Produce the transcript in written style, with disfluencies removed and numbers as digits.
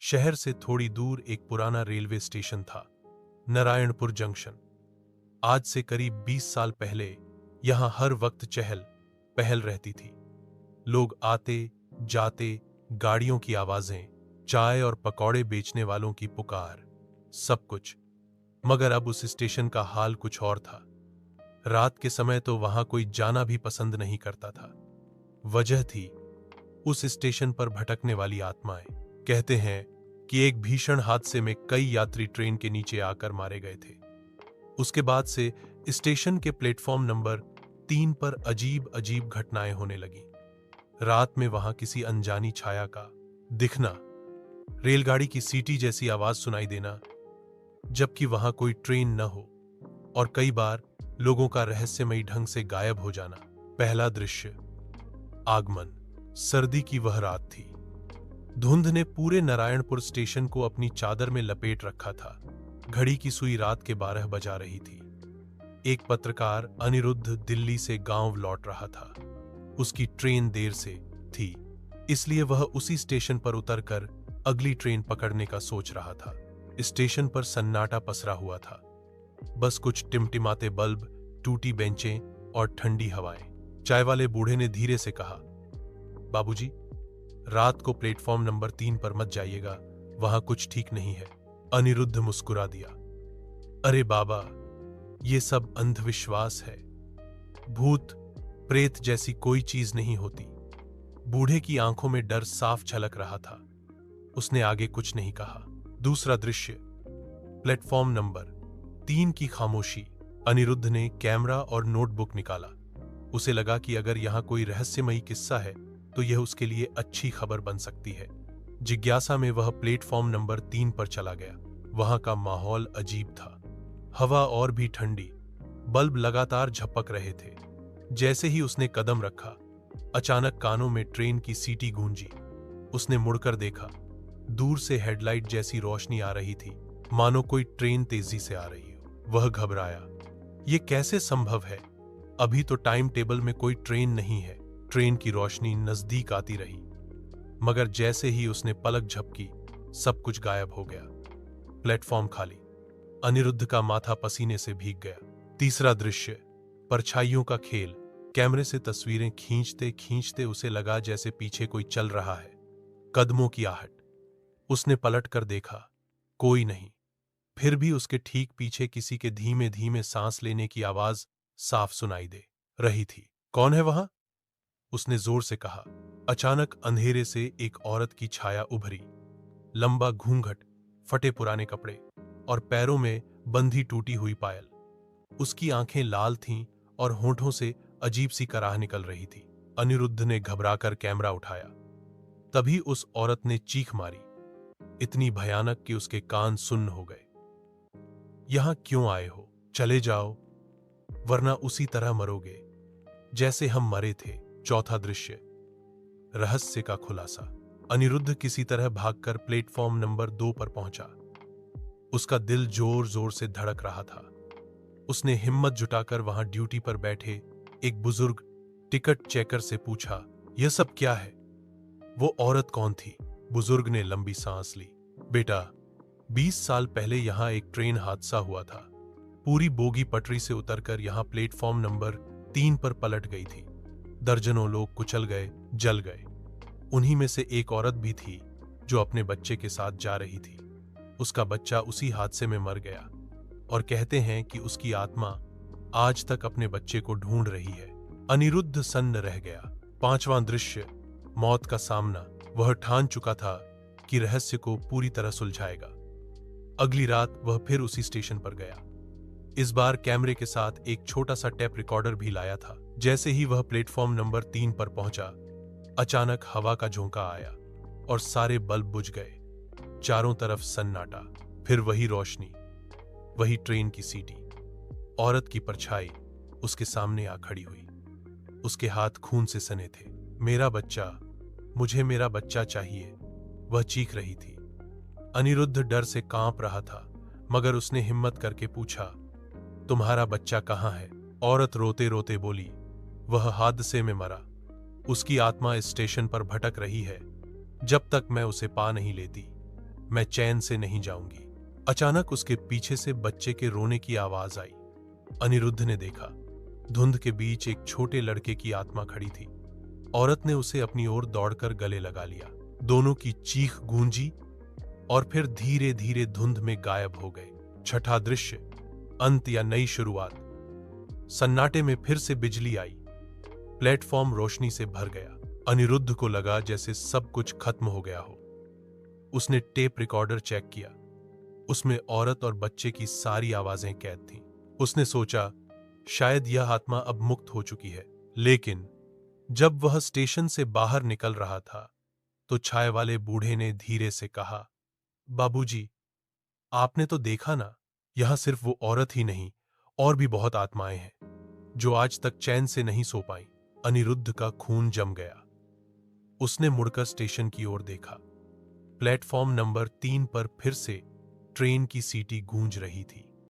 शहर से थोड़ी दूर एक पुराना रेलवे स्टेशन था, नारायणपुर जंक्शन। आज से करीब 20 साल पहले यहां हर वक्त चहल पहल रहती थी। लोग आते जाते, गाड़ियों की आवाजें, चाय और पकौड़े बेचने वालों की पुकार, सब कुछ। मगर अब उस स्टेशन का हाल कुछ और था। रात के समय तो वहां कोई जाना भी पसंद नहीं करता था। वजह थी उस स्टेशन पर भटकने वाली आत्माएं। कहते हैं कि एक भीषण हादसे में कई यात्री ट्रेन के नीचे आकर मारे गए थे। उसके बाद से स्टेशन के प्लेटफॉर्म नंबर 3 पर अजीब अजीब घटनाएं होने लगी। रात में वहां किसी अनजानी छाया का दिखना, रेलगाड़ी की सीटी जैसी आवाज सुनाई देना, जबकि वहां कोई ट्रेन न हो, और कई बार लोगों का रहस्यमयी ढंग से गायब हो जाना। पहला दृश्य, आगमन। सर्दी की वह रात थी। धुंध ने पूरे नारायणपुर स्टेशन को अपनी चादर में लपेट रखा था। घड़ी की सुई रात के 12 बजा रही थी। एक पत्रकार अनिरुद्ध दिल्ली से गांव लौट रहा था। उसकी ट्रेन देर से थी, इसलिए वह उसी स्टेशन पर उतरकर अगली ट्रेन पकड़ने का सोच रहा था। स्टेशन पर सन्नाटा पसरा हुआ था। बस कुछ टिमटिमाते बल्ब, टूटी बेंचें और ठंडी हवाएं। चाय वाले बूढ़े ने धीरे से कहा, बाबूजी, रात को प्लेटफॉर्म नंबर 3 पर मत जाइएगा, वहां कुछ ठीक नहीं है। अनिरुद्ध मुस्कुरा दिया, अरे बाबा, ये सब अंधविश्वास है। भूत प्रेत जैसी कोई चीज नहीं होती। बूढ़े की आंखों में डर साफ झलक रहा था। उसने आगे कुछ नहीं कहा। दूसरा दृश्य, प्लेटफॉर्म नंबर 3 की खामोशी। अनिरुद्ध ने कैमरा और नोटबुक निकाला। उसे लगा कि अगर यहां कोई रहस्यमयी किस्सा है तो यह उसके लिए अच्छी खबर बन सकती है। जिज्ञासा में वह प्लेटफॉर्म नंबर 3 पर चला गया। वहां का माहौल अजीब था। हवा और भी ठंडी, बल्ब लगातार झपक रहे थे। जैसे ही उसने कदम रखा, अचानक कानों में ट्रेन की सीटी गूंजी। उसने मुड़कर देखा। दूर से हेडलाइट जैसी रोशनी आ रही थी, मानो कोई ट्रेन तेजी से आ रही हो। वह घबराया। यह कैसे संभव है? अभी तो टाइम टेबल में कोई ट्रेन नहीं है। ट्रेन की रोशनी नजदीक आती रही, मगर जैसे ही उसने पलक झपकी, सब कुछ गायब हो गया। प्लेटफॉर्म खाली। अनिरुद्ध का माथा पसीने से भीग गया। तीसरा दृश्य, परछाइयों का खेल। कैमरे से तस्वीरें खींचते खींचते उसे लगा जैसे पीछे कोई चल रहा है। कदमों की आहट। उसने पलटकर देखा, कोई नहीं। फिर भी उसके ठीक पीछे किसी के धीमे धीमे सांस लेने की आवाज साफ सुनाई दे रही थी। कौन है वहां? उसने जोर से कहा। अचानक अंधेरे से एक औरत की छाया उभरी। लंबा घूंघट, फटे पुराने कपड़े और पैरों में बंधी टूटी हुई पायल। उसकी आंखें लाल थीं और होंठों से अजीब सी कराह निकल रही थी। अनिरुद्ध ने घबराकर कैमरा उठाया। तभी उस औरत ने चीख मारी, इतनी भयानक कि उसके कान सुन्न हो गए। यहां क्यों आए हो? चले जाओ, वरना उसी तरह मरोगे जैसे हम मरे थे। चौथा दृश्य, रहस्य का खुलासा। अनिरुद्ध किसी तरह भागकर प्लेटफॉर्म नंबर 2 पर पहुंचा। उसका दिल जोर जोर से धड़क रहा था। उसने हिम्मत जुटाकर वहां ड्यूटी पर बैठे एक बुजुर्ग टिकट चेकर से पूछा, यह सब क्या है? वो औरत कौन थी? बुजुर्ग ने लंबी सांस ली। बेटा, 20 साल पहले यहां एक ट्रेन हादसा हुआ था। पूरी बोगी पटरी से उतरकर यहां प्लेटफॉर्म नंबर 3 पर पलट गई थी। दर्जनों लोग कुचल गए, जल गए। उन्हीं में से एक औरत भी थी जो अपने बच्चे के साथ जा रही थी। उसका बच्चा उसी हादसे में मर गया और कहते हैं कि उसकी आत्मा आज तक अपने बच्चे को ढूंढ रही है। अनिरुद्ध सन्न रह गया। पांचवां दृश्य, मौत का सामना। वह ठान चुका था कि रहस्य को पूरी तरह सुलझाएगा। अगली रात वह फिर उसी स्टेशन पर गया। इस बार कैमरे के साथ एक छोटा सा टेप रिकॉर्डर भी लाया था। जैसे ही वह प्लेटफॉर्म नंबर 3 पर पहुंचा, अचानक हवा का झोंका आया और सारे बल्ब बुझ गए। चारों तरफ सन्नाटा। फिर वही रोशनी, वही ट्रेन की सीटी। औरत की परछाई उसके सामने आ खड़ी हुई। उसके हाथ खून से सने थे। मेरा बच्चा, मुझे मेरा बच्चा चाहिए, वह चीख रही थी। अनिरुद्ध डर से कांप रहा था, मगर उसने हिम्मत करके पूछा, तुम्हारा बच्चा कहाँ है? औरत रोते रोते बोली, वह हादसे में मरा। उसकी आत्मा इस स्टेशन पर भटक रही है जब तक मैं उसे पा नहीं लेती। मैं चैन से नहीं जाऊंगी। अचानक उसके पीछे से बच्चे के रोने की आवाज आई। अनिरुद्ध ने देखा, धुंध के बीच एक छोटे लड़के की आत्मा खड़ी थी। औरत ने उसे अपनी ओर दौड़कर गले लगा लिया। दोनों की चीख गूंजी और फिर धीरे धीरे धुंध में गायब हो गए। छठा दृश्य, अंत या नई शुरुआत। सन्नाटे में फिर से बिजली आई। प्लेटफॉर्म रोशनी से भर गया। अनिरुद्ध को लगा जैसे सब कुछ खत्म हो गया हो। उसने टेप रिकॉर्डर चेक किया। उसमें औरत और बच्चे की सारी आवाजें कैद थीं। उसने सोचा, शायद यह आत्मा अब मुक्त हो चुकी है। लेकिन जब वह स्टेशन से बाहर निकल रहा था, तो छाए वाले बूढ़े ने धीरे से कहा, बाबूजी, आपने तो देखा ना, यहां सिर्फ वो औरत ही नहीं, और भी बहुत आत्माएं हैं जो आज तक चैन से नहीं सो पाई। अनिरुद्ध का खून जम गया। उसने मुड़कर स्टेशन की ओर देखा। प्लेटफॉर्म नंबर 3 पर फिर से ट्रेन की सीटी गूंज रही थी।